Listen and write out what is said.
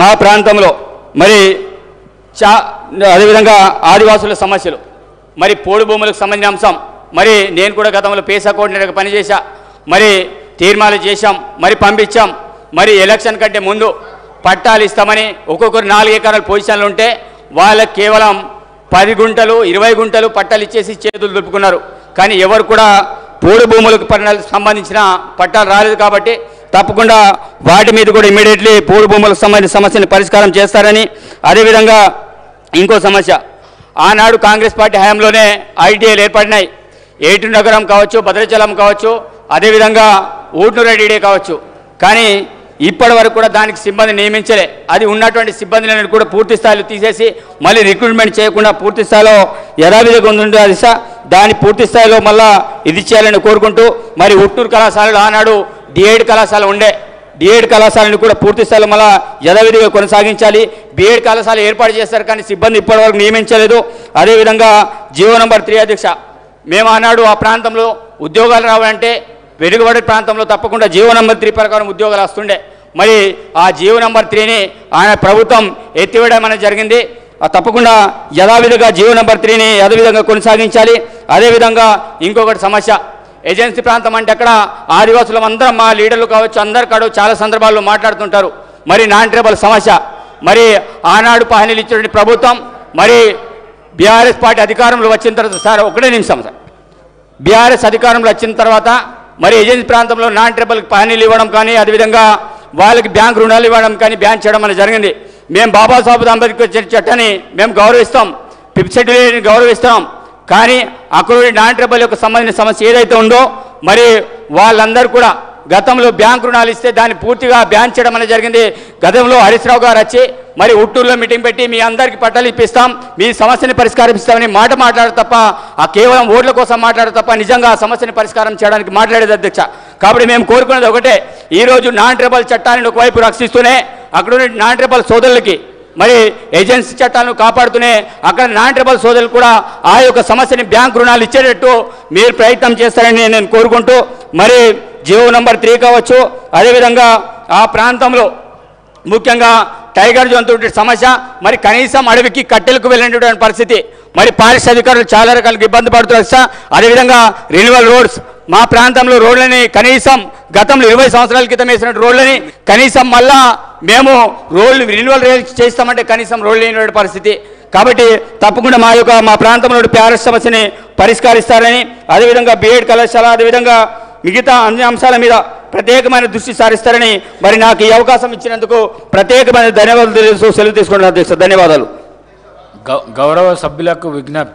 మా ప్రాంతంలో మరి అదేవిధంగా ఆదివాసుల సమస్యలు, మరి పోడు భూములకు సంబంధించిన అంశం, మరి నేను కూడా గతంలో పేసా కోఆర్డినేటర్గా పనిచేశా, మరి తీర్మానాలు చేశాం, మరి పంపించాం. మరి ఎలక్షన్ కంటే ముందు పట్టాలు ఇస్తామని ఒక్కొక్కరు 4 ఎకరాల పొజిషన్లు ఉంటే వాళ్ళకి కేవలం 10 గుంటలు 20 గుంటలు పట్టాలు ఇచ్చేసి చేతులు దులుపుకున్నారు. కానీ ఎవరు కూడా పోడు భూములకు సంబంధించిన పట్టాలు రాలేదు. కాబట్టి తప్పకుండా వాటి మీద కూడా ఇమ్మీడియట్లీ పోడు భూములకు సంబంధించిన సమస్యను పరిష్కారం చేస్తారని, అదేవిధంగా ఇంకో సమస్య, ఆనాడు కాంగ్రెస్ పార్టీ హయాంలోనే ఐటీఐలు ఏర్పడినాయి. ఏటూరు నగరం కావచ్చు, భద్రాచలం కావచ్చు, అదేవిధంగా ఊట్నూరెడ్డి కావచ్చు. కానీ ఇప్పటి వరకు కూడా దానికి సిబ్బంది నియమించలే. అది ఉన్నటువంటి సిబ్బందిని కూడా పూర్తి స్థాయిలో తీసేసి మళ్ళీ రిక్రూట్మెంట్ చేయకుండా పూర్తి స్థాయిలో యథావిధిగా ఉండే అది దాన్ని పూర్తి స్థాయిలో మళ్ళీ ఇది చేయాలని కోరుకుంటూ, మరి ఉట్నూరు కళాశాలలో ఆనాడు డిఎడ్ కళాశాల ఉండే, డిఎడ్ కళాశాలను కూడా పూర్తి స్థాయిలో మళ్ళీ యథావిధిగా కొనసాగించాలి. బిఎడ్ కళాశాల ఏర్పాటు చేస్తారు కానీ సిబ్బంది ఇప్పటివరకు నియమించలేదు. అదేవిధంగా జీవో నంబర్ 3 అధ్యక్ష, మేము ఆనాడు ఆ ప్రాంతంలో ఉద్యోగాలు రావాలంటే వెనుకబడి ప్రాంతంలో తప్పకుండా జీవో నంబర్ 3 ప్రకారం ఉద్యోగాలు వస్తుండే. మరి ఆ జీవో నంబర్ 3ని ఆయన ప్రభుత్వం ఎత్తివేయడం అనేది జరిగింది. తప్పకుండా యథావిధిగా జీవో నంబర్ 3ని యథావిధంగా కొనసాగించాలి. అదేవిధంగా ఇంకొకటి సమస్య, ఏజెన్సీ ప్రాంతం అంటే అక్కడ ఆదివాసులం అందరం మా లీడర్లు కావచ్చు అందరు కాదు చాలా సందర్భాల్లో మాట్లాడుతుంటారు. మరి నాన్ ట్రైబల్ సమస్య, మరి ఆనాడు పహానీలు ఇచ్చిన ప్రభుత్వం, మరి బీఆర్ఎస్ పార్టీ అధికారంలో వచ్చిన తర్వాత సార్ ఒకటే నిమిషం సార్, బీఆర్ఎస్ అధికారంలో వచ్చిన తర్వాత మరి ఏజెన్సీ ప్రాంతంలో నాన్ ట్రైబల్కి పహానీలు ఇవ్వడం కానీ, అదేవిధంగా వాళ్ళకి బ్యాంక్ రుణాలు ఇవ్వడం కానీ బ్యాన్ చేయడం అనేది జరిగింది. మేము బాబాసాహెబ్ అంబేద్కర్ చట్టాన్ని మేము గౌరవిస్తాం, ఫిఫ్త్ షెడ్యూల్ని గౌరవిస్తాం. కానీ అక్కడ నాన్ ట్రైబల్ యొక్క సంబంధించిన సమస్య ఏదైతే ఉందో మరి వాళ్ళందరూ కూడా గతంలో బ్యాంక్ రుణాలు ఇస్తే దాన్ని పూర్తిగా బ్యాన్ చేయడం అనేది జరిగింది. గతంలో హరీష్ రావు గారు వచ్చి మరి ఉట్టూరులో మీటింగ్ పెట్టి మీ అందరికీ పట్టాలు ఇప్పిస్తాం, మీ సమస్యని పరిష్కరిస్తామని మాట్లాడరు తప్ప, ఆ కేవలం ఓట్ల కోసం మాట్లాడరు తప్ప నిజంగా ఆ సమస్యని పరిష్కారం చేయడానికి మాట్లాడేది అధ్యక్ష. కాబట్టి మేము కోరుకునేది ఒకటే, ఈరోజు నాన్ ట్రైబల్ చట్టాన్ని ఒకవైపు రక్షిస్తూనే అక్కడ నాన్ ట్రైబల్ సోదరులకి మరి ఏజెన్సీ చట్టాలను కాపాడుతూనే అక్కడ నాన్ ట్రైబల్ సోదరులు కూడా ఆ యొక్క సమస్యని బ్యాంక్ రుణాలు ఇచ్చేటట్టు మీరు ప్రయత్నం చేస్తారని నేను కోరుకుంటూ, మరి జీవో నంబర్ 3 కావచ్చు, అదేవిధంగా ఆ ప్రాంతంలో ముఖ్యంగా టైగర్ జంతువు సమస్య, మరి కనీసం అడవికి కట్టెలకు వెళ్ళినటువంటి పరిస్థితి, మరి పారిశుద్ధ్య అధికారులు చాలా రకాలుగా ఇబ్బంది పడుతున్నారు సార్. అదేవిధంగా రెన్యువల్ రోడ్స్, మా ప్రాంతంలో రోడ్లని కనీసం గతంలో 20 సంవత్సరాల క్రితం వేసిన రోడ్లని కనీసం మళ్ళా మేము రోడ్లు రెన్యువల్ చేస్తామంటే కనీసం రోడ్లు లేని పరిస్థితి. కాబట్టి తప్పకుండా మా ప్రాంతంలో ప్యారెస్ సమస్యని పరిష్కరిస్తారని, అదేవిధంగా బిఎడ్ కళాశాల, అదేవిధంగా మిగతా అన్ని అంశాల మీద ప్రత్యేకమైన దృష్టి సారిస్తారని మరి నాకు ఈ అవకాశం ఇచ్చినందుకు ప్రత్యేకమైన ధన్యవాదాలు సెలవు తీసుకుంటున్నాను అధ్యక్ష. ధన్యవాదాలు. గౌరవ సభ్యులకు విజ్ఞప్తి.